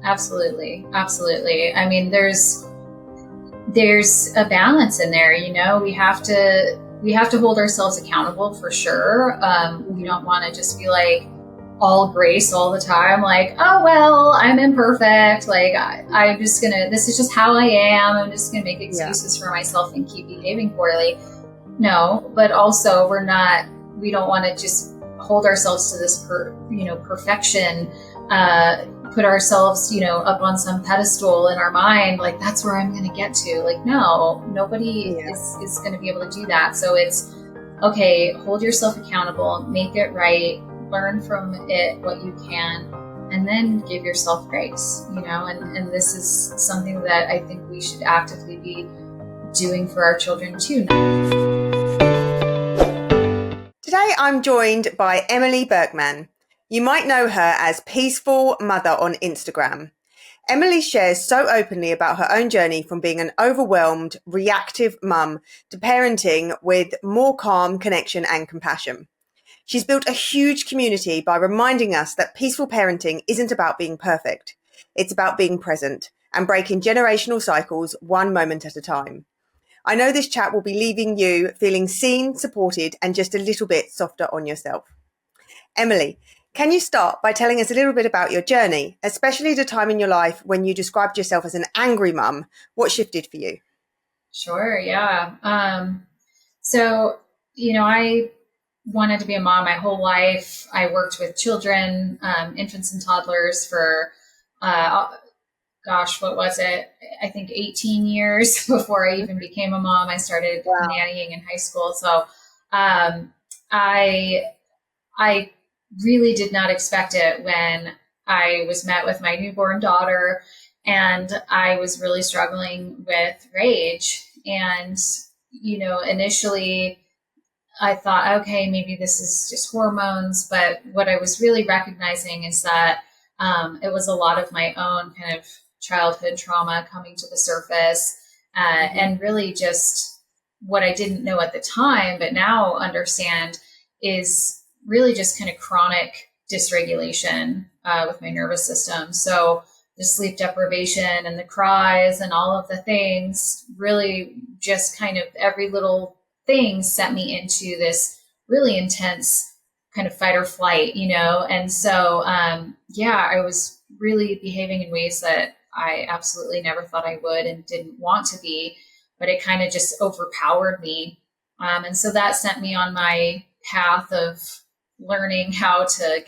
Absolutely. Absolutely. I mean, there's a balance in there, we have to hold ourselves accountable for sure. We don't want to just be like all grace all the time, like, oh well, I'm imperfect, like I'm just gonna, this is just how I am, I'm just gonna make Yeah. excuses for myself and keep behaving poorly. No, but also we don't want to just hold ourselves to this perfection, put ourselves up on some pedestal in our mind, like that's where I'm going to get to. Like, no, nobody Yeah. is going to be able to do that. So it's okay, hold yourself accountable, make it right, learn from it what you can, and then give yourself grace, and this is something that I think we should actively be doing for our children too. Today I'm joined by Emily Bergman. You might know her as Peaceful Mother on Instagram. Emily shares so openly about her own journey from being an overwhelmed, reactive mum to parenting with more calm, connection and compassion. She's built a huge community by reminding us that peaceful parenting isn't about being perfect. It's about being present and breaking generational cycles one moment at a time. I know this chat will be leaving you feeling seen, supported, and just a little bit softer on yourself. Emily, can you start by telling us a little bit about your journey, especially the time in your life when you described yourself as an angry mum? What shifted for you? Sure, yeah. So, I wanted to be a mom my whole life. I worked with children, infants and toddlers for, uh, gosh, what was it? I think 18 years before I even became a mom. I started Wow. nannying in high school. So, um, I, I really did not expect it when I was met with my newborn daughter, and I was really struggling with rage. And, initially I thought, okay, maybe this is just hormones. But what I was really recognizing is that it was a lot of my own kind of childhood trauma coming to the surface, and really just what I didn't know at the time, but now understand, is really just kind of chronic dysregulation with my nervous system. So the sleep deprivation and the cries and all of the things, really just kind of every little thing set me into this really intense kind of fight or flight, And so, I was really behaving in ways that I absolutely never thought I would and didn't want to be, but it kind of just overpowered me. And so that sent me on my path of learning how to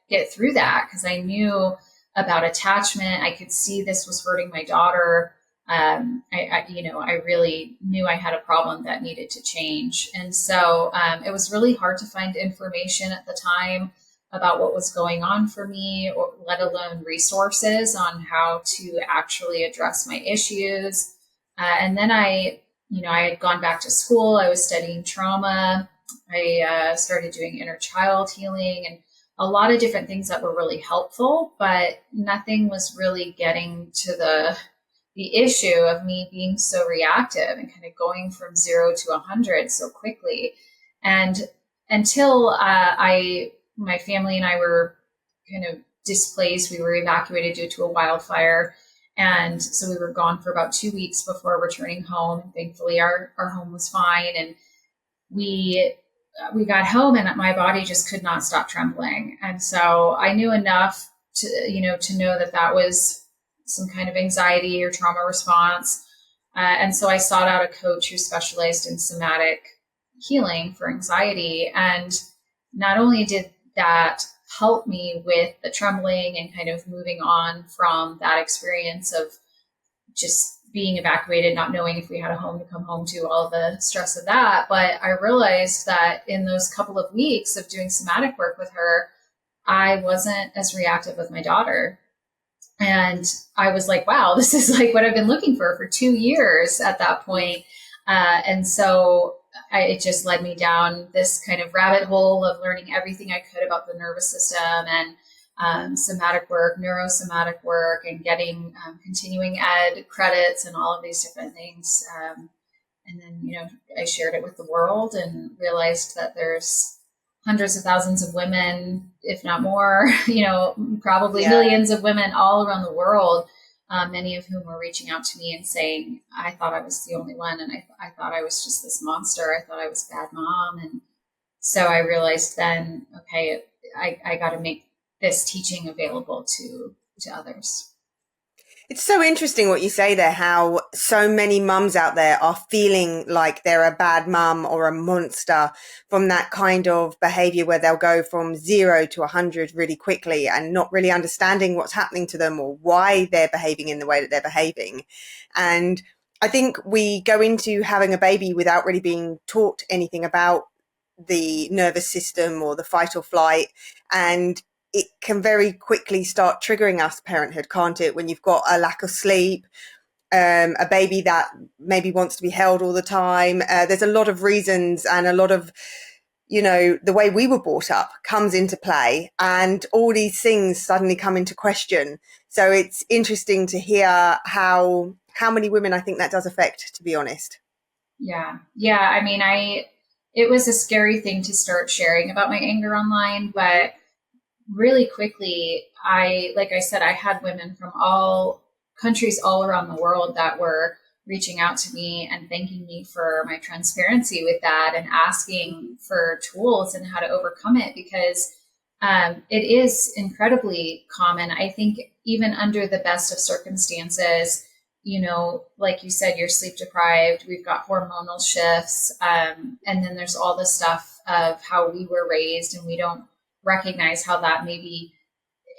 get through that, because I knew about attachment. I could see this was hurting my daughter. I really knew I had a problem that needed to change. And so it was really hard to find information at the time about what was going on for me, or let alone resources on how to actually address my issues. And then I had gone back to school. I was studying trauma. I started doing inner child healing and a lot of different things that were really helpful, but nothing was really getting to the issue of me being so reactive and kind of going from 0 to 100 so quickly. And until my family and I were kind of displaced, we were evacuated due to a wildfire. And so we were gone for about 2 weeks before returning home. And thankfully our home was fine. And we got home and my body just could not stop trembling. And so I knew enough to know that that was some kind of anxiety or trauma response. And so I sought out a coach who specialized in somatic healing for anxiety. And not only did that help me with the trembling and kind of moving on from that experience of just being evacuated, not knowing if we had a home to come home to, all the stress of that. But I realized that in those couple of weeks of doing somatic work with her, I wasn't as reactive with my daughter. And I was like, wow, this is like what I've been looking for 2 years at that point. And so it just led me down this kind of rabbit hole of learning everything I could about the nervous system and somatic work, neurosomatic work, and getting continuing ed credits and all of these different things. And then, I shared it with the world and realized that there's hundreds of thousands of women, if not more, probably Yeah. millions of women all around the world, many of whom were reaching out to me and saying, I thought I was the only one. And I thought I was just this monster. I thought I was a bad mom. And so I realized then, okay, I got to make this teaching available to others. It's so interesting what you say there, how so many mums out there are feeling like they're a bad mum or a monster from that kind of behavior where they'll go from 0 to 100 really quickly and not really understanding what's happening to them or why they're behaving in the way that they're behaving. And I think we go into having a baby without really being taught anything about the nervous system or the fight or flight. And it can very quickly start triggering us parenthood, can't it? When you've got a lack of sleep, a baby that maybe wants to be held all the time. There's a lot of reasons, and a lot of, the way we were brought up comes into play, and all these things suddenly come into question. So it's interesting to hear how many women I think that does affect, to be honest. Yeah. Yeah. I mean, it was a scary thing to start sharing about my anger online, but really quickly, like I said, I had women from all countries all around the world that were reaching out to me and thanking me for my transparency with that and asking for tools and how to overcome it, because it is incredibly common. I think even under the best of circumstances, like you said, you're sleep deprived, we've got hormonal shifts, and then there's all the stuff of how we were raised, and we don't recognize how that maybe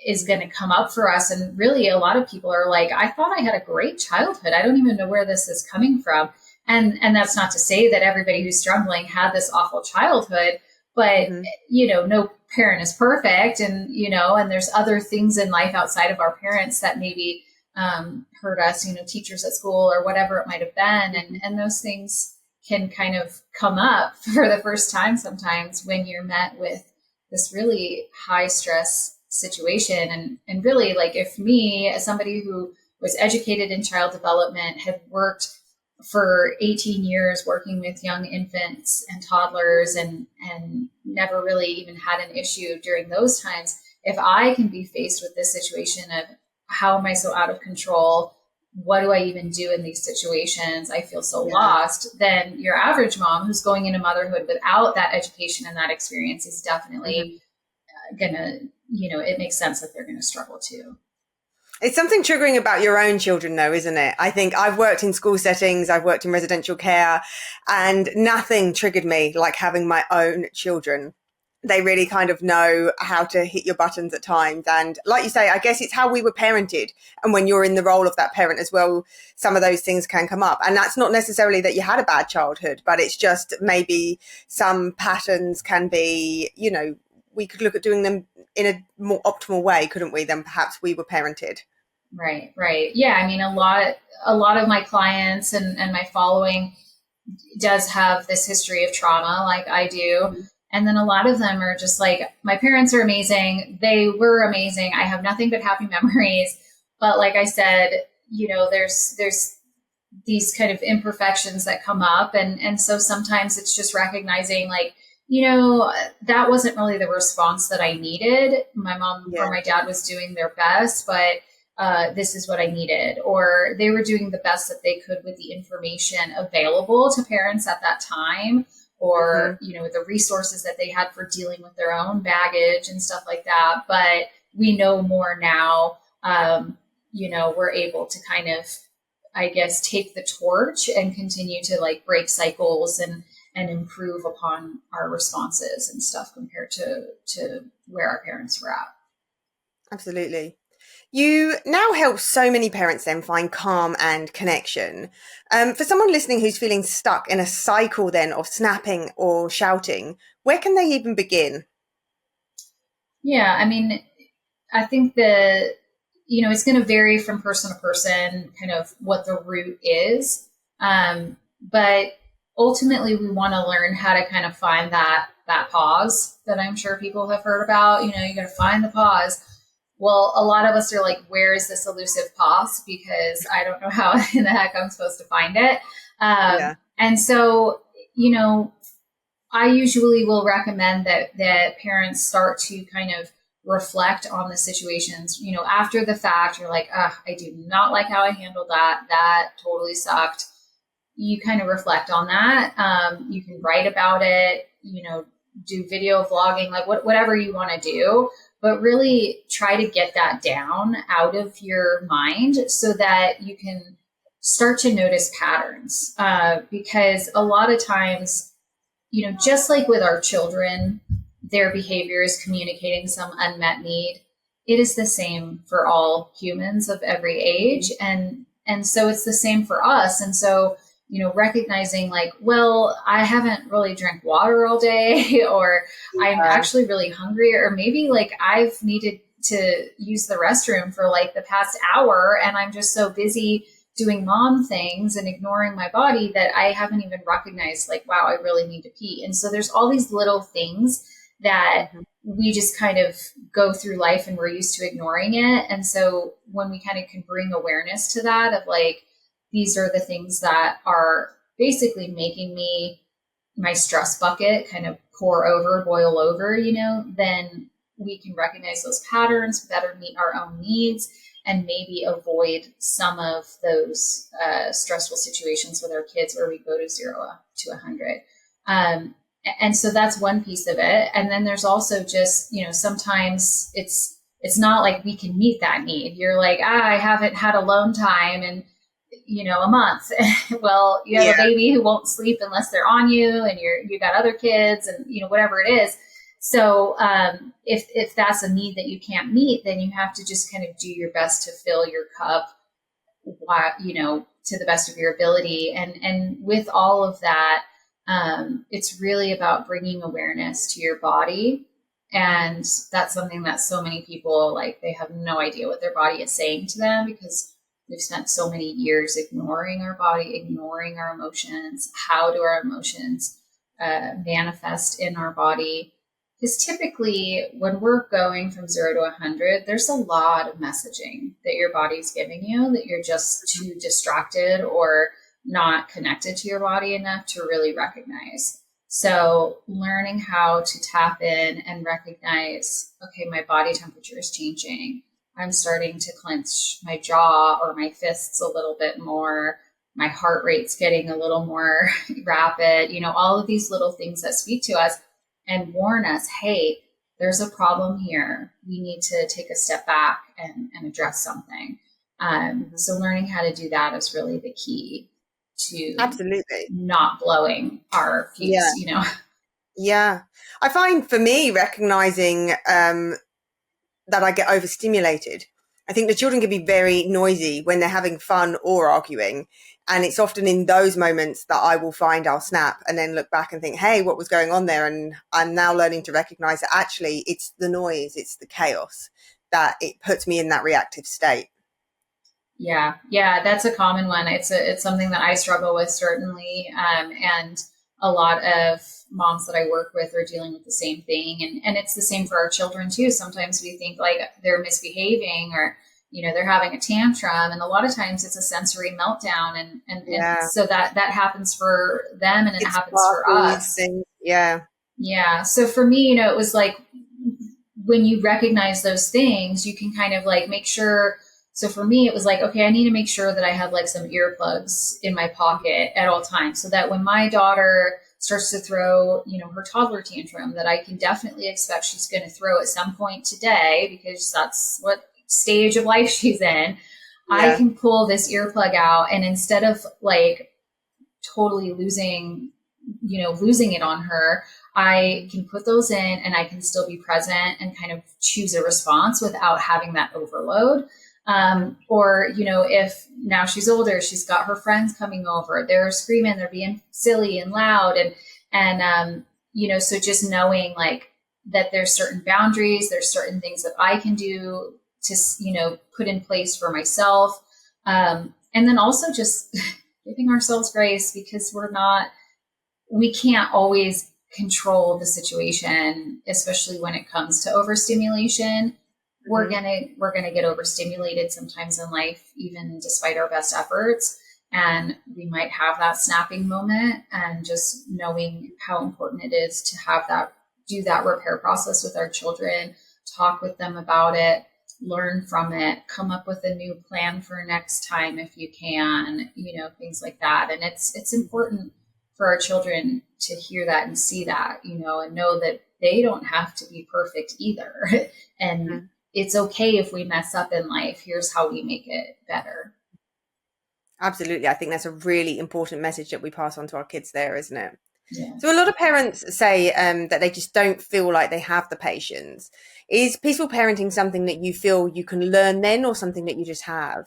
is going to come up for us. And really, a lot of people are like, I thought I had a great childhood. I don't even know where this is coming from. And that's not to say that everybody who's struggling had this awful childhood, but Mm-hmm. no parent is perfect. And, and there's other things in life outside of our parents that maybe hurt us, teachers at school or whatever it might have been. And those things can kind of come up for the first time sometimes when you're met with this really high stress situation. And really, like, if me, as somebody who was educated in child development, had worked for 18 years working with young infants and toddlers and never really even had an issue during those times, if I can be faced with this situation of how am I so out of control? What do I even do in these situations? I feel so lost. Then your average mom who's going into motherhood without that education and that experience is definitely gonna, it makes sense that they're gonna struggle too. It's something triggering about your own children, though, isn't it? I think I've worked in school settings, I've worked in residential care, and nothing triggered me like having my own children. They really kind of know how to hit your buttons at times. And like you say, I guess it's how we were parented. And when you're in the role of that parent as well, some of those things can come up. And that's not necessarily that you had a bad childhood, but it's just maybe some patterns can be, we could look at doing them in a more optimal way, couldn't we, than perhaps we were parented. Right. Yeah. I mean, a lot of my clients and my following does have this history of trauma like I do. And then a lot of them are just like, my parents are amazing. They were amazing. I have nothing but happy memories. But like I said, there's these kind of imperfections that come up. And so sometimes it's just recognizing like, that wasn't really the response that I needed. My mom or my dad was doing their best, but this is what I needed. Or they were doing the best that they could with the information available to parents at that time, or, the resources that they had for dealing with their own baggage and stuff like that. But we know more now. We're able to kind of, I guess, take the torch and continue to like break cycles and improve upon our responses and stuff compared to where our parents were at. Absolutely. You now help so many parents then find calm and connection. For someone listening who's feeling stuck in a cycle then of snapping or shouting, where can they even begin? Yeah, I mean, I think that, it's going to vary from person to person, kind of what the root is. But ultimately, we want to learn how to kind of find that pause that I'm sure people have heard about. You got to find the pause. Well, a lot of us are like, where is this elusive pause? Because I don't know how in the heck I'm supposed to find it. And so, I usually will recommend that parents start to kind of reflect on the situations, after the fact. You're like, I do not like how I handled that. That totally sucked. You kind of reflect on that. You can write about it, do video vlogging, like whatever you want to do, but really try to get that down out of your mind so that you can start to notice patterns. Because a lot of times, just like with our children, their behavior is communicating some unmet need. It is the same for all humans of every age. And so it's the same for us. And so, recognizing like, well, I haven't really drank water all day, or I'm Yeah. actually really hungry, or maybe like I've needed to use the restroom for like the past hour and I'm just so busy doing mom things and ignoring my body that I haven't even recognized like, wow, I really need to pee. And so there's all these little things that Mhm. we just kind of go through life and we're used to ignoring it. And so when we kind of can bring awareness to that of like, these are the things that are basically making me my stress bucket kind of pour over, boil over, then we can recognize those patterns, better meet our own needs, and maybe avoid some of those stressful situations with our kids where we go to 0 to 100. And so that's one piece of it. And then there's also just, sometimes it's not like we can meet that need. You're like, I haven't had alone time and a month. Well, you have a Yeah. baby who won't sleep unless they're on you, and you got other kids, and whatever it is. So if that's a need that you can't meet, then you have to just kind of do your best to fill your cup, to the best of your ability. And with all of that, it's really about bringing awareness to your body. And that's something that so many people, like, they have no idea what their body is saying to them because we've spent so many years ignoring our body, ignoring our emotions. How do our emotions manifest in our body? Because typically, when we're going from 0 to 100, there's a lot of messaging that your body's giving you that you're just too distracted or not connected to your body enough to really recognize. So, learning how to tap in and recognize, okay, my body temperature is changing. I'm starting to clench my jaw or my fists a little bit more. My heart rate's getting a little more rapid, all of these little things that speak to us and warn us, hey, there's a problem here. We need to take a step back and address something. Mhm. So learning how to do that is really the key to Absolutely. not blowing our Yeah. fuse. Yeah. I find for me, recognizing that I get overstimulated. I think the children can be very noisy when they're having fun or arguing. And it's often in those moments that I will find I'll snap and then look back and think, hey, what was going on there? And I'm now learning to recognize that actually it's the noise, it's the chaos that it puts me in that reactive state. Yeah, that's a common one. It's something that I struggle with certainly, and a lot of moms that I work with are dealing with the same thing, and it's the same for our children too. Sometimes we think like they're misbehaving or they're having a tantrum, and a lot of times it's a sensory meltdown, and Yeah. so that happens for them, and it It's happens for parties, us. things. Yeah. Yeah. So for me, it was like when you recognize those things, you can kind of like make sure. So for me, it was like, okay, I need to make sure that I have like some earplugs in my pocket at all times so that when my daughter starts to throw, her toddler tantrum that I can definitely expect she's going to throw at some point today because that's what stage of life she's in. I Yeah. can pull this earplug out and instead of like totally losing it on her, I can put those in and I can still be present and kind of choose a response without having that overload. Mhm. Or, if now she's older, she's got her friends coming over, they're screaming, they're being silly and loud. So just knowing like that there's certain boundaries, there's certain things that I can do to, put in place for myself. And then also just giving ourselves grace because we can't always control the situation, especially when it comes to overstimulation. We're Mhm. gonna we're gonna get overstimulated sometimes in life, even despite our best efforts. and we might have that snapping moment, and just knowing how important it is to have that, do that repair process with our children, talk with them about it, learn from it, come up with a new plan for next time if you can, things like that. And it's important for our children to hear that and see that, and know that they don't have to be perfect either. And Mhm. it's okay if we mess up in life. Here's how we make it better. Absolutely. I think that's a really important message that we pass on to our kids there, isn't it? Yeah. So a lot of parents say that they just don't feel like they have the patience. Is peaceful parenting something that you feel you can learn then, or something that you just have?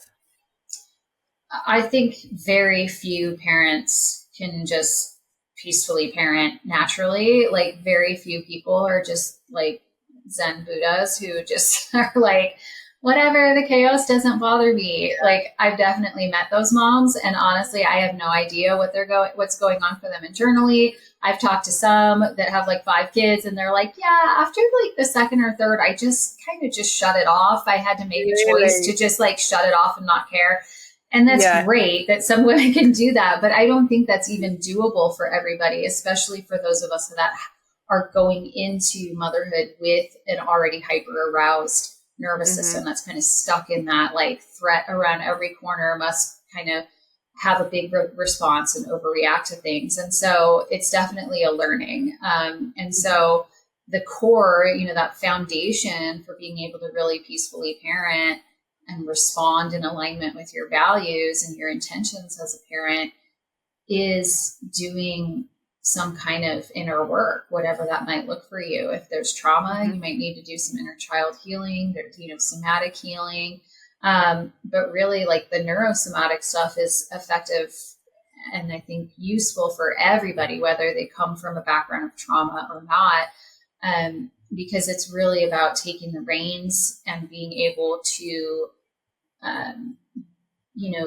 I think very few parents can just peacefully parent naturally. Like, very few people are just like Zen Buddhas who just are like, whatever, the chaos doesn't bother me. Like, I've definitely met those moms, and honestly, I have no idea what's going on for them internally. I've talked to some that have like 5 kids, and they're like, yeah, after like the second or third, I just kind of just shut it off. I had to make a choice to Really? just like shut it off and not care. And that's Yeah. great that some women can do that, but I don't think that's even doable for everybody, especially for those of us that are going into motherhood with an already hyper aroused nervous Hmm. system that's kind of stuck in that like threat around every corner, must kind of have a big response and overreact to things. And so it's definitely a learning. And so the core, that foundation for being able to really peacefully parent and respond in alignment with your values and your intentions as a parent is doing some kind of inner work, whatever that might look for you. If there's trauma, Hmm. you might need to do some inner child healing. There's, somatic healing. But really, like, the neurosomatic stuff is effective and I think useful for everybody, whether they come from a background of trauma or not, because it's really about taking the reins and being able to um,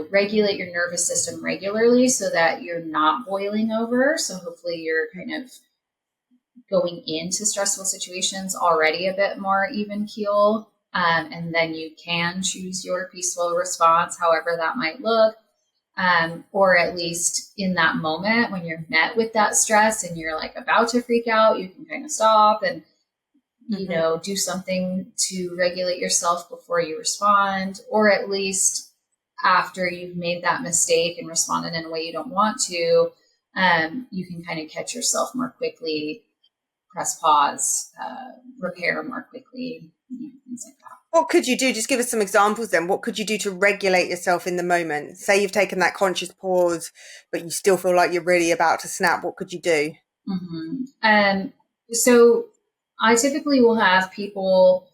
regulate your nervous system regularly so that you're not boiling over. So hopefully you're kind of going into stressful situations already a bit more even keel. And then you can choose your peaceful response, however that might look. Or at least in that moment when you're met with that stress and you're like about to freak out, you can kind of stop and Hmm. do something to regulate yourself before you respond, or at least after you've made that mistake and responded in a way you don't want to, you can kind of catch yourself more quickly, press pause, repair more quickly, things like that. What could you do? Just give us some examples then. What could you do to regulate yourself in the moment? Say you've taken that conscious pause, but you still feel like you're really about to snap. What could you do? So I typically will have people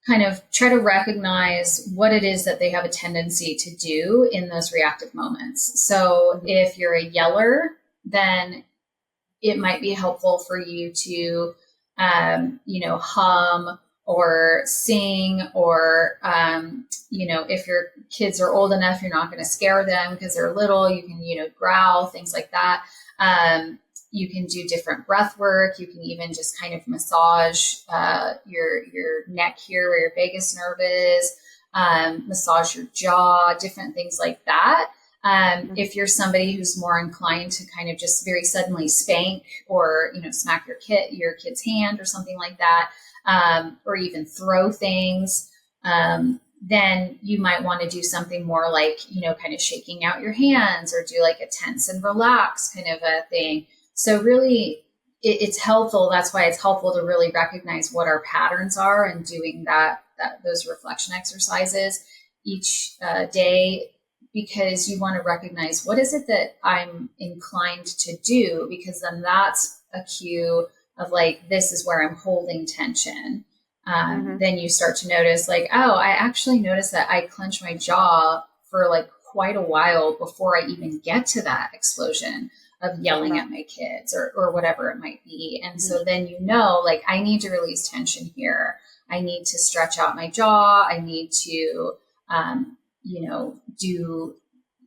kind of try to recognize what it is that they have a tendency to do in those reactive moments. So if you're a yeller, then it might be helpful for you to, hum or sing, or, if your kids are old enough, you're not going to scare them because they're little, you can, growl, things like that. You can do different breath work. You can even just kind of massage your neck here where your vagus nerve is, massage your jaw, different things like that. If you're somebody who's more inclined to kind of just very suddenly spank or smack your kid's hand or something like that, or even throw things, then you might want to do something more like kind of shaking out your hands or do like a tense and relax kind of a thing. So really, it's helpful. That's why it's helpful to really recognize what our patterns are and doing those reflection exercises each day, because you want to recognize what is it that I'm inclined to do, because then that's a cue of like, this is where I'm holding tension. Hmm. Then you start to notice like, oh, I actually noticed that I clench my jaw for like quite a while before I even get to that explosion of yelling at my kids or whatever it might be. And so then like, I need to release tension here. I need to stretch out my jaw. I need to do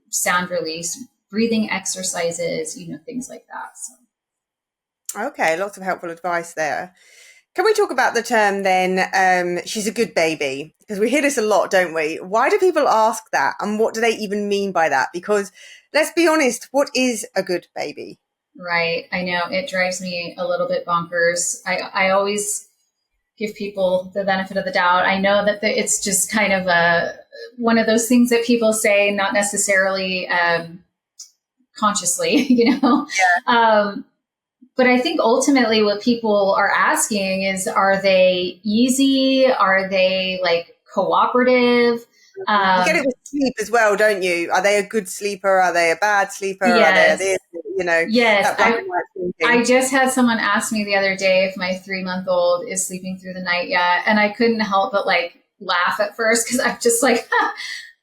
sound release, breathing exercises, things like that. So. Okay, lots of helpful advice there. Can we talk about the term then, she's a good baby? Because we hear this a lot, don't we? Why do people ask that? And what do they even mean by that? Because let's be honest, what is a good baby? Right. I know it drives me a little bit bonkers. I always give people the benefit of the doubt. I know that it's just kind of one of those things that people say, not necessarily consciously, but I think ultimately what people are asking is, are they easy? Are they like cooperative? You get it Um, with sleep as well, don't you? Are they a good sleeper? Are they a bad sleeper? Are they a this? yes. Yes. That black and white I thinking. just had someone ask me the other day if my 3 month old is sleeping through the night yet. And I couldn't help but like laugh at first because I'm just like,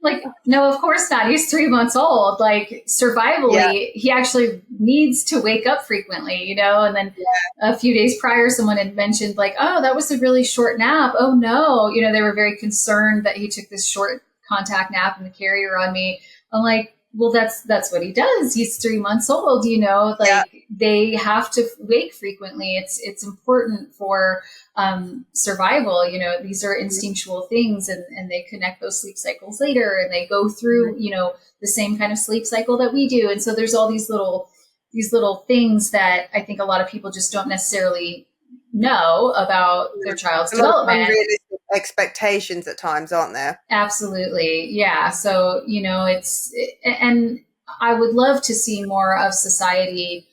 like, no, of course not. He's 3 months old. Like, Yeah, survivally, he actually needs to wake up frequently, And then a few days prior, someone had mentioned, like, oh, that was a really short nap. Oh, no. They were very concerned that he took this short contact nap in the carrier on me. I'm like, well, that's what he does. He's 3 months old, yeah. like they have to wake frequently. It's important for survival. These are instinctual things, and they connect those sleep cycles later, and they go through, the same kind of sleep cycle that we do. And so there's all these little things that I think a lot of people just don't necessarily know about their child's A lot of development. unrealistic expectations at times, aren't there? Absolutely. Yeah. So, and I would love to see more of society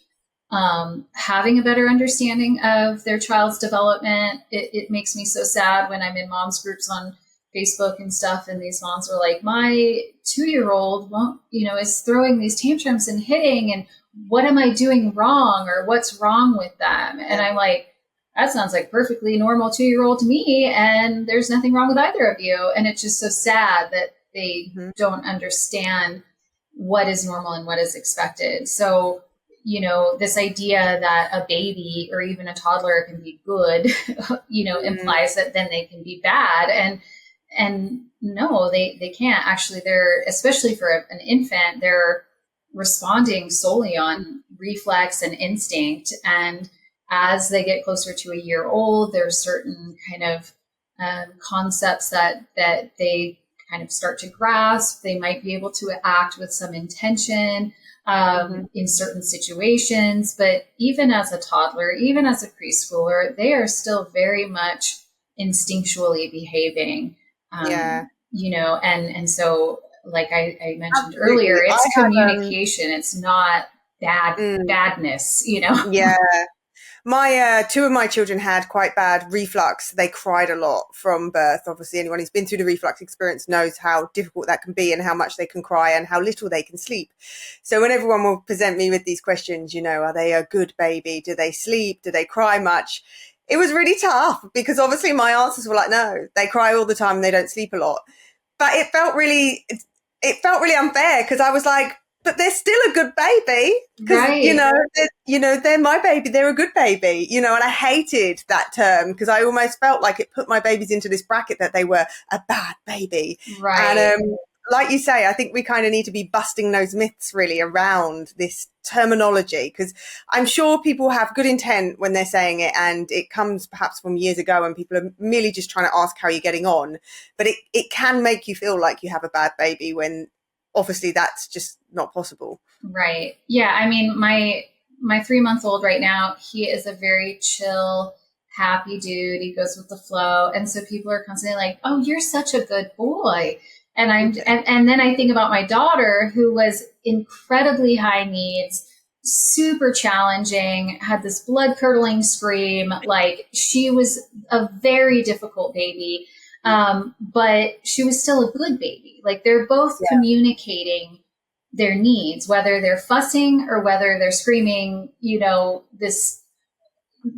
having a better understanding of their child's development. It makes me so sad when I'm in moms groups on Facebook and stuff, and these moms are like, my 2 year old won't, is throwing these tantrums and hitting, and what am I doing wrong, or what's wrong with them? And Yeah. I'm like, that sounds like perfectly normal 2 year old to me, and there's nothing wrong with either of you. And it's just so sad that they Mhm. don't understand what is normal and what is expected. So, this idea that a baby or even a toddler can be good, Mm, implies that then they can be bad. And no, they can't. Actually, they're, especially for an infant, they're responding solely on reflex and instinct. And as they get closer to a year old, there's certain kind of concepts that they kind of start to grasp. They might be able to act with some intention mhm. in certain situations. But even as a toddler, even as a preschooler, they are still very much instinctually behaving. Yeah, And so, like I mentioned earlier, absolutely. I it's have communication. It's not mm, badness. yeah. My two of my children had quite bad reflux. They cried a lot from birth. Obviously, anyone who's been through the reflux experience knows how difficult that can be and how much they can cry and how little they can sleep. So when everyone will present me with these questions, are they a good baby? Do they sleep? Do they cry much? It was really tough because obviously my answers were like, no, they cry all the time and they don't sleep a lot. But it felt really unfair because I was like, but they're still a good baby because Right. they're my baby, they're a good baby, and I hated that term because I almost felt like it put my babies into this bracket that they were a bad baby. And Right. like you say, I think we kind of need to be busting those myths really around this terminology because I'm sure people have good intent when they're saying it, and it comes perhaps from years ago and people are merely just trying to ask how you're getting on, but it can make you feel like you have a bad baby when obviously that's just not possible. Right. Yeah. I mean, my 3 month old right now, he is a very chill, happy dude. He goes with the flow. And so people are constantly like, oh, you're such a good boy. And I'm Yeah. and then I think about my daughter, who was incredibly high needs, super challenging, had this blood curdling scream. Like, she was a very difficult baby. But she was still a good baby. Like, they're both Yeah. communicating their needs, whether they're fussing or whether they're screaming, this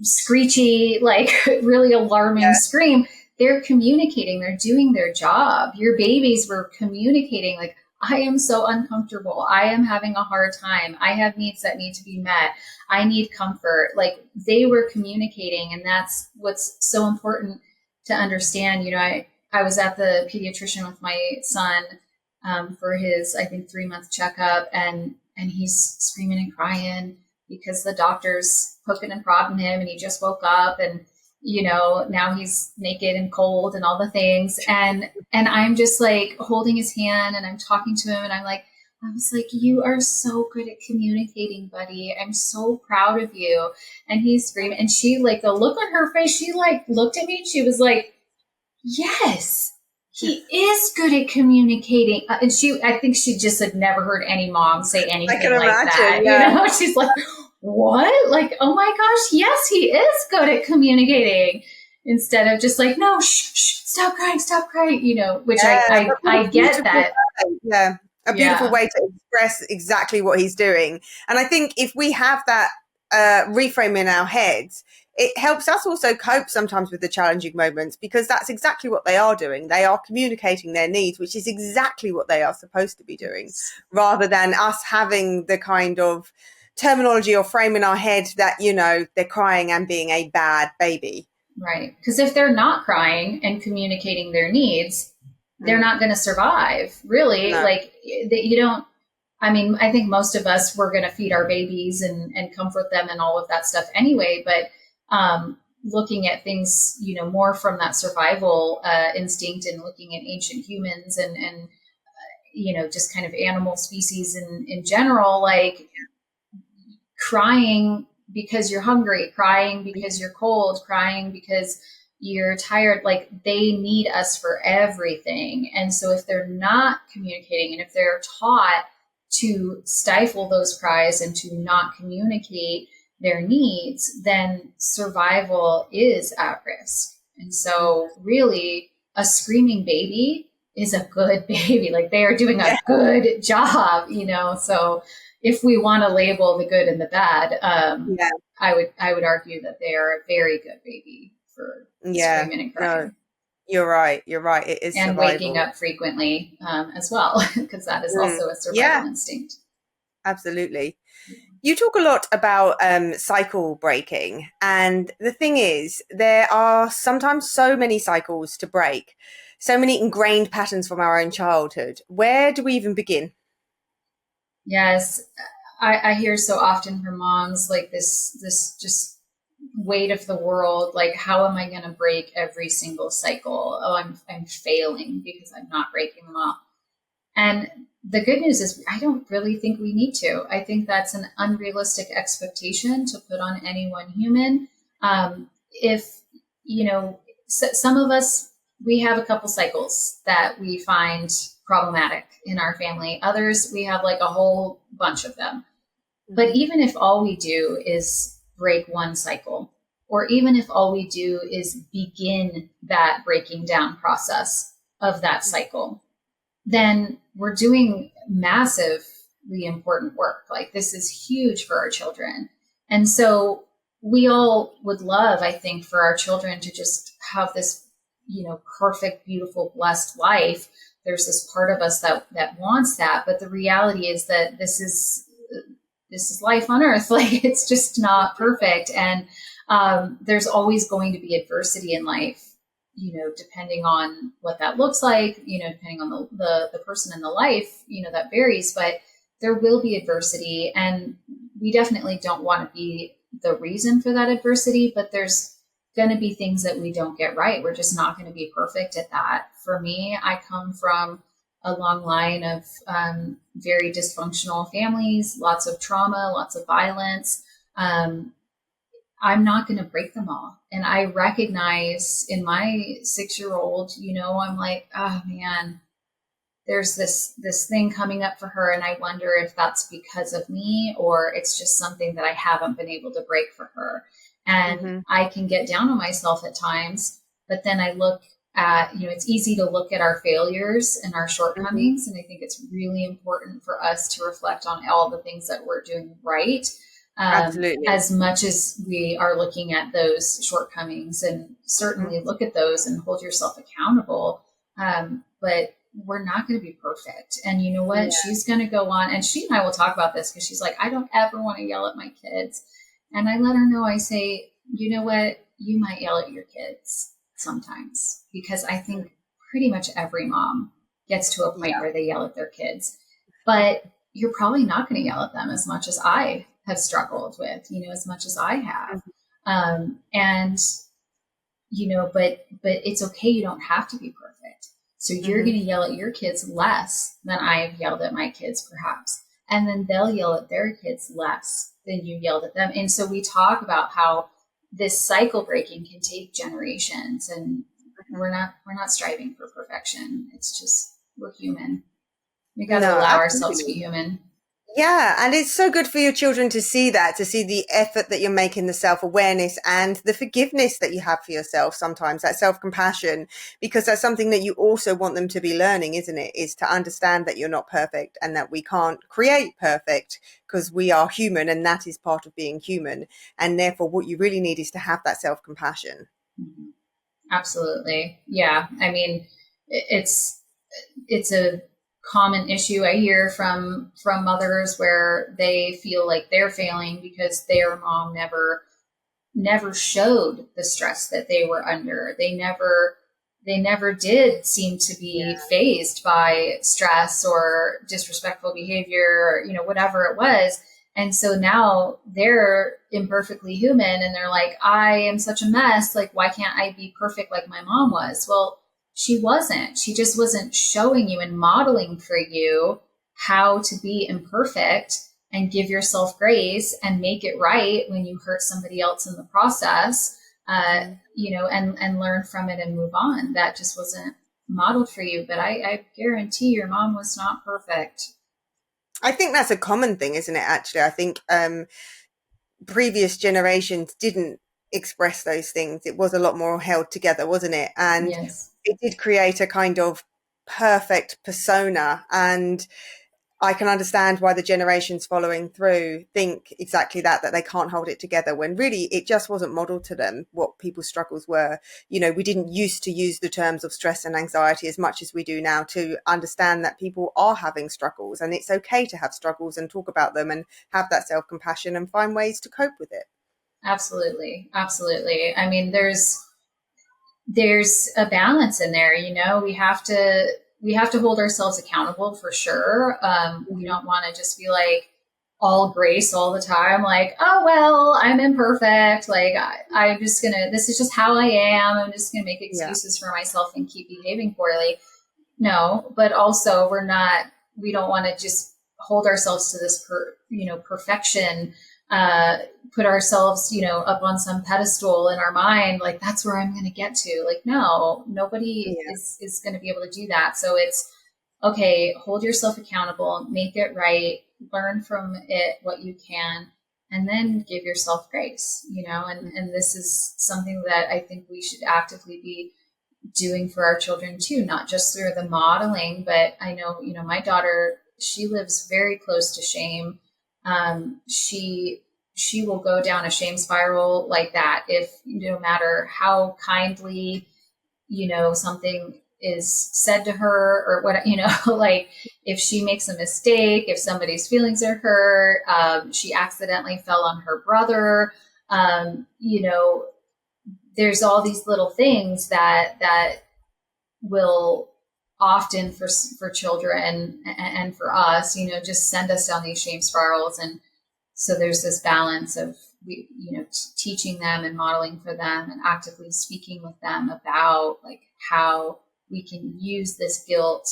screechy, like really alarming Yeah. scream. They're communicating, they're doing their job. Your babies were communicating, like, I am so uncomfortable. I am having a hard time. I have needs that need to be met. I need comfort. Like, they were communicating, and that's what's so important to understand. I was at the pediatrician with my son for his, I think, 3 month checkup, and he's screaming and crying because the doctor's poking and prodding him, and he just woke up. And now he's naked and cold and all the things. And I'm just like holding his hand and I'm talking to him and I was like, you are so good at communicating, buddy. I'm so proud of you. And he's screaming. And she, like, the look on her face, she like looked at me and she was like, yes, he is good at communicating. And I think she just had never heard any mom say I anything can like imagine, that. yeah. She's like, what? Like, oh my gosh, yes, he is good at communicating. Instead of just like, no, stop crying, which Yeah, I get that. yeah, a beautiful Yeah, way to express exactly what he's doing. And I think if we have that reframe in our heads, it helps us also cope sometimes with the challenging moments, because that's exactly what they are doing. They are communicating their needs, which is exactly what they are supposed to be doing, rather than us having the kind of terminology or frame in our head that, they're crying and being a bad baby. right. Because if they're not crying and communicating their needs, they're Mm. not going to survive, really. No. Like, that you don't. I mean, I think most of us were going to feed our babies and comfort them and all of that stuff anyway. But looking at things, more from that survival instinct, and looking at ancient humans and just kind of animal species in general, like crying because you're hungry, crying because you're cold, crying because you're tired, like they need us for everything. And so if they're not communicating and if they're taught to stifle those cries and to not communicate their needs, then survival is at risk. And so really a screaming baby is a good baby. Like they are doing Yeah. a good job, so if we want to label the good and the bad, Yeah. I would argue that they are a very good baby for Yeah. screaming and No, crying you're right. You're right. It is and waking survival. up frequently as well, because that is Mm. also a survival Yeah, instinct. absolutely. You talk a lot about cycle breaking. And the thing is, there are sometimes so many cycles to break, so many ingrained patterns from our own childhood. Where do we even begin? Yes, I hear so often from moms like this just weight of the world. Like, how am I going to break every single cycle? Oh, I'm failing because I'm not breaking them all. And the good news is, I don't really think we need to. I think that's an unrealistic expectation to put on any one human. If, some of us, we have a couple cycles that we find problematic in our family. Others, we have like a whole bunch of them. But even if all we do is break one cycle, or even if all we do is begin that breaking down process of that cycle, then we're doing massively important work. Like, this is huge for our children. And so we all would love, I think, for our children to just have this, perfect, beautiful, blessed life. There's this part of us that wants that. But the reality is that this is life on earth. Like, it's just not perfect. And there's always going to be adversity in life, depending on what that looks like, depending on the person in the life, that varies, but there will be adversity. And we definitely don't want to be the reason for that adversity, but there's going to be things that we don't get right. We're just not going to be perfect at that. For me, I come from a long line of very dysfunctional families, lots of trauma, lots of violence. I'm not going to break them all. And I recognize in my 6-year-old, I'm like, oh man, there's this thing coming up for her, and I wonder if that's because of me or it's just something that I haven't been able to break for her. And Mm-hmm. I can get down on myself at times, but then I look at, it's easy to look at our failures and our Mm-hmm. shortcomings, and I think it's really important for us to reflect on all the things that we're doing right, Absolutely. as much as we are looking at those shortcomings, and Mm-hmm. certainly look at those and hold yourself accountable. But we're not going to be perfect. And you know what? Yeah. She's going to go on, and she and I will talk about this, because she's like, I don't ever want to yell at my kids. And I let her know, I say, you know what? You might yell at your kids sometimes, because I think pretty much every mom gets to a point Yeah. where they yell at their kids. But you're probably not going to yell at them as much as I have struggled with, as much as I have. And but it's okay. You don't have to be perfect. So you're Hmm. going to yell at your kids less than I have yelled at my kids, perhaps. And then they'll yell at their kids less than you yelled at them. And so we talk about how this cycle breaking can take generations, and we're not striving for perfection. It's just we're human. We got to No, allow ourselves to be absolutely. human. Yeah, and it's so good for your children to see that, to see the effort that you're making, the self-awareness and the forgiveness that you have for yourself sometimes, that self-compassion, because that's something that you also want them to be learning, isn't it? Is to understand that you're not perfect and that we can't create perfect because we are human and that is part of being human. And therefore, what you really need is to have that self-compassion. Mhm. Absolutely. Yeah. I mean, it's a common issue I hear from mothers where they feel like they're failing because their mom never showed the stress that they were under. They never did seem to be Yeah. phased by stress or disrespectful behavior or, whatever it was. And so now they're imperfectly human and they're like, I am such a mess. Like, why can't I be perfect like my mom was? Well, she wasn't. She just wasn't showing you and modeling for you how to be imperfect and give yourself grace and make it right when you hurt somebody else in the process, Mhm. and learn from it and move on. That just wasn't modeled for you. But I guarantee your mom was not perfect. I think that's a common thing, isn't it? Actually, I think previous generations didn't express those things. It was a lot more held together, wasn't it? And Yes, it did create a kind of perfect persona. And I can understand why the generations following through think exactly that they can't hold it together when really it just wasn't modeled to them what people's struggles were. We didn't used to use the terms of stress and anxiety as much as we do now to understand that people are having struggles and it's okay to have struggles and talk about them and have that self-compassion and find ways to cope with it. absolutely, absolutely. I mean, there's a balance in there. We have to hold ourselves accountable for sure. We Mhm. don't want to just be like all grace all the time, like, oh well, I'm imperfect, like I'm just gonna, this is just how I am, I'm just gonna make Yeah. excuses for myself and keep behaving poorly. No, but also we don't want to just hold ourselves to this perfection, uh, put ourselves, up on some pedestal in our mind, like that's where I'm going to get to. Like, no, nobody Yeah. is going to be able to do that. So it's okay, hold yourself accountable, make it right, learn from it what you can, and then give yourself grace, and this is something that I think we should actively be doing for our children too, not just through the modeling, but I know, my daughter, she lives very close to shame. She will go down a shame spiral like that if no matter how kindly, something is said to her or what, like if she makes a mistake, if somebody's feelings are hurt, she accidentally fell on her brother, there's all these little things that will often for children and for us, just send us down these shame spirals. And so there's this balance of teaching them and modeling for them and actively speaking with them about like how we can use this guilt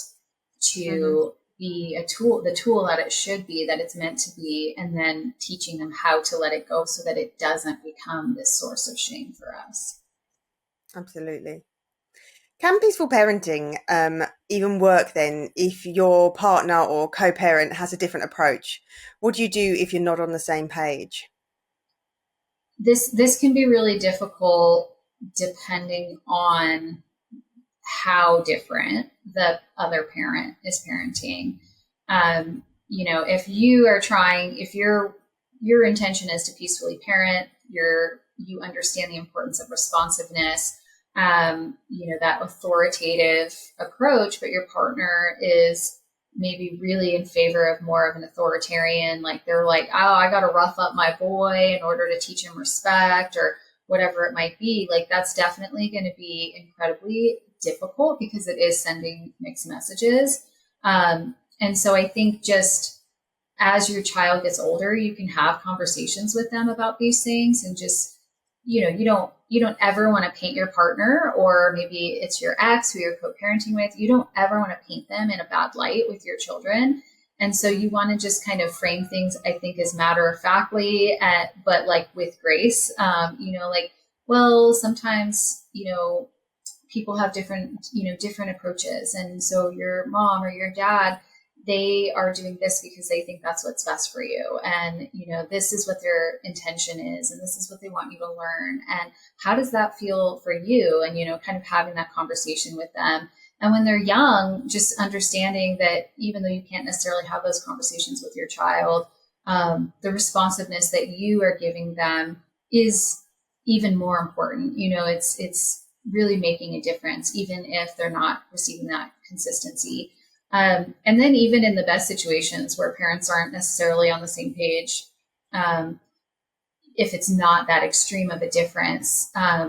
Hmm. to be a tool, the tool that it should be, that it's meant to be, and then teaching them how to let it go so that it doesn't become this source of shame for us. Absolutely. Can peaceful parenting even work then if your partner or co-parent has a different approach? What do you do if you're not on the same page? This can be really difficult depending on how different the other parent is parenting. If your intention is to peacefully parent, you understand the importance of responsiveness, that authoritative approach, but your partner is maybe really in favor of more of an authoritarian, like they're like, oh, I got to rough up my boy in order to teach him respect or whatever it might be. Like that's definitely going to be incredibly difficult because it is sending mixed messages. And so I think just as your child gets older, you can have conversations with them about these things and just, you don't ever want to paint your partner, or maybe it's your ex who you're co-parenting with. You don't ever want to paint them in a bad light with your children. And so you want to just kind of frame things, I think, as matter of factly, but like with grace. Like, well, sometimes, people have different approaches. And so your mom or your dad, they are doing this because they think that's what's best for you. And, this is what their intention is, and this is what they want you to learn. And how does that feel for you? And, kind of having that conversation with them. And when they're young, just understanding that even though you can't necessarily have those conversations with your child, the responsiveness that you are giving them is even more important. It's really making a difference, even if they're not receiving that consistency. And then even in the best situations where parents aren't necessarily on the same page, if it's not that extreme of a difference, I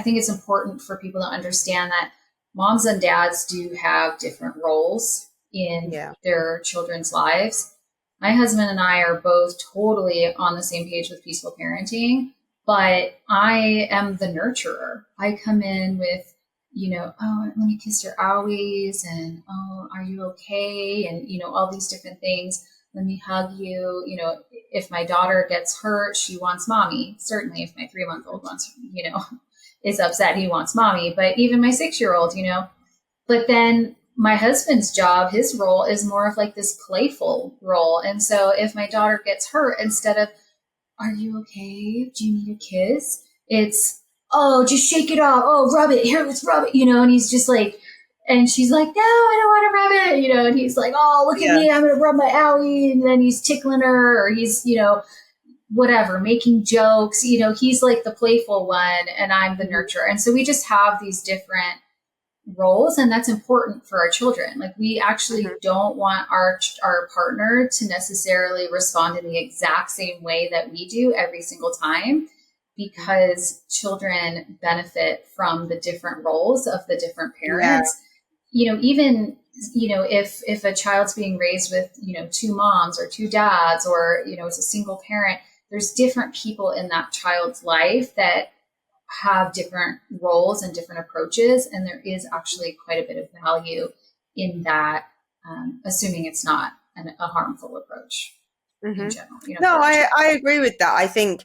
think it's important for people to understand that moms and dads do have different roles in their children's lives. My husband and I are both totally on the same page with peaceful parenting, but I am the nurturer. I come in with, oh, let me kiss your owies, and oh, are you okay? And, all these different things. Let me hug you. If my daughter gets hurt, she wants mommy. Certainly if my 3-month-old wants, is upset, he wants mommy. But even my 6-year-old, but then my husband's job, his role is more of like this playful role. And so if my daughter gets hurt, instead of, are you okay? Do you need a kiss? It's, oh, just shake it off. Oh, rub it. Here, let's rub it. And he's just like, and she's like, no, I don't want to rub it. And he's like, oh, look at me. I'm going to rub my owie. And then he's tickling her, or he's, whatever, making jokes. He's like the playful one, and I'm the nurturer. And so we just have these different roles, and that's important for our children. Like, we actually don't want our partner to necessarily respond in the exact same way that we do every single time, because children benefit from the different roles of the different parents. Even if a child's being raised with 2 moms or 2 dads, or it's a single parent, there's different people in that child's life that have different roles and different approaches. And there is actually quite a bit of value in that, assuming it's not a harmful approach in general. No, I agree with that. I think,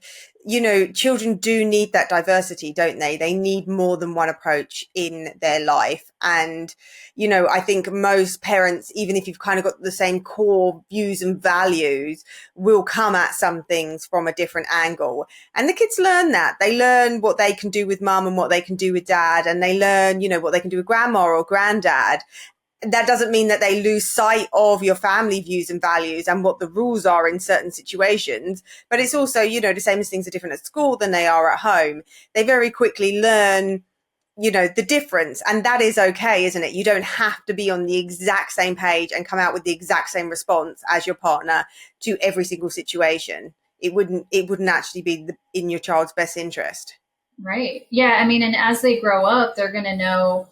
children do need that diversity, don't they? They need more than one approach in their life. And, I think most parents, even if you've kind of got the same core views and values, will come at some things from a different angle. And the kids learn that. They learn what they can do with mum and what they can do with dad. And they learn, what they can do with grandma or granddad. That doesn't mean that they lose sight of your family views and values and what the rules are in certain situations. But it's also, the same as things are different at school than they are at home. They very quickly learn, the difference. And that is okay, isn't it? You don't have to be on the exact same page and come out with the exact same response as your partner to every single situation. It wouldn't actually be in your child's best interest. Right. Yeah. I mean, and as they grow up, they're going to know,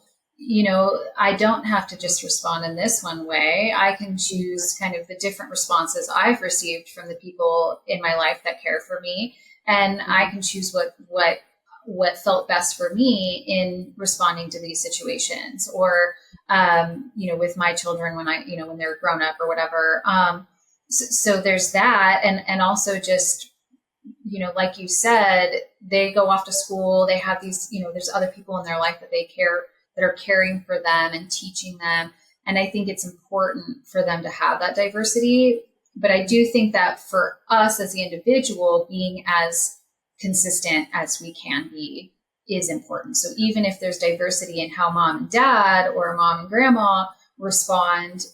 I don't have to just respond in this one way. I can choose kind of the different responses I've received from the people in my life that care for me. And I can choose what felt best for me in responding to these situations, or, with my children when they're grown up or whatever. So there's that. And also just, like you said, they go off to school, they have these, there's other people in their life that that are caring for them and teaching them. And I think it's important for them to have that diversity. But I do think that for us as the individual, being as consistent as we can be is important. So even if there's diversity in how mom and dad or mom and grandma respond,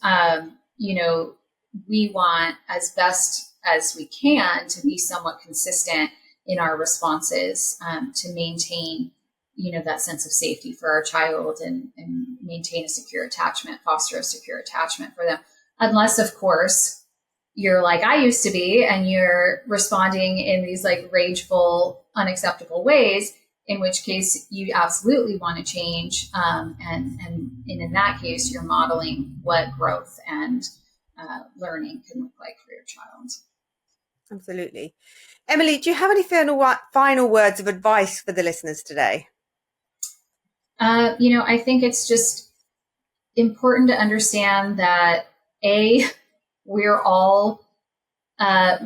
we want as best as we can to be somewhat consistent in our responses, to maintain that sense of safety for our child, and maintain a secure attachment, foster a secure attachment for them. Unless, of course, you're like I used to be, and you're responding in these like rageful, unacceptable ways, in which case you absolutely want to change. And in that case, you're modeling what growth and learning can look like for your child. Absolutely. Emily, do you have any final words of advice for the listeners today? I think it's just important to understand that we're all,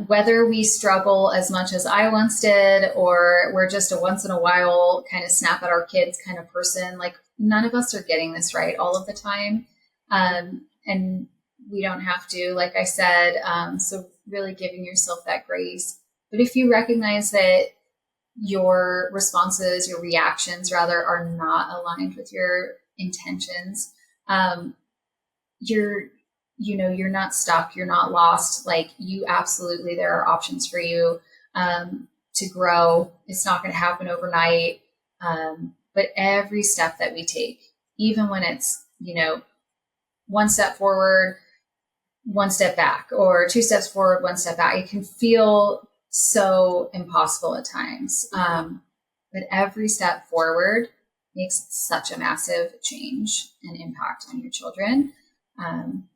whether we struggle as much as I once did, or we're just a once in a while kind of snap at our kids kind of person, like none of us are getting this right all of the time. And we don't have to, like I said, so really giving yourself that grace. But if you recognize that your responses, your reactions rather, are not aligned with your intentions, um, you're you're not stuck, you're not lost. Like, you absolutely, there are options for you to grow. It's not going to happen overnight, but every step that we take, even when it's one step forward, one step back, or two steps forward, one step back, it can feel so impossible at times. But every step forward makes such a massive change and impact on your children. Um,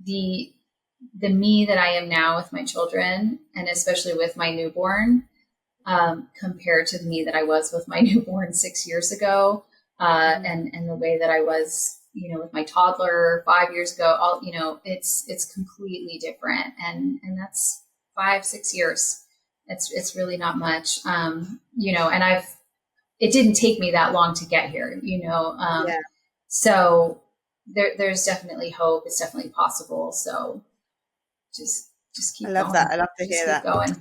the the me that I am now with my children, and especially with my newborn, compared to the me that I was with my newborn 6 years ago, and the way that I was, with my toddler 5 years ago, it's completely different, and that's 5 6 years. It's really not much, and it didn't take me that long to get here, Yeah, so there's definitely hope. It's definitely possible. So just I keep love that. going. I love to Just hear keep that. going.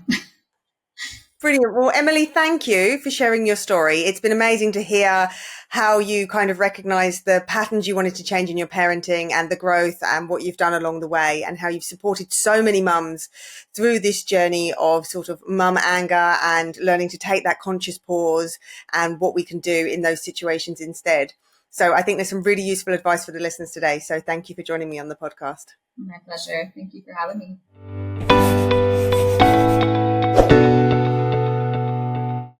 Brilliant. Well, Emily, thank you for sharing your story. It's been amazing to hear how you kind of recognize the patterns you wanted to change in your parenting and the growth and what you've done along the way, and how you've supported so many mums through this journey of sort of mum anger and learning to take that conscious pause and what we can do in those situations instead. So I think there's some really useful advice for the listeners today. So thank you for joining me on the podcast. My pleasure. Thank you for having me.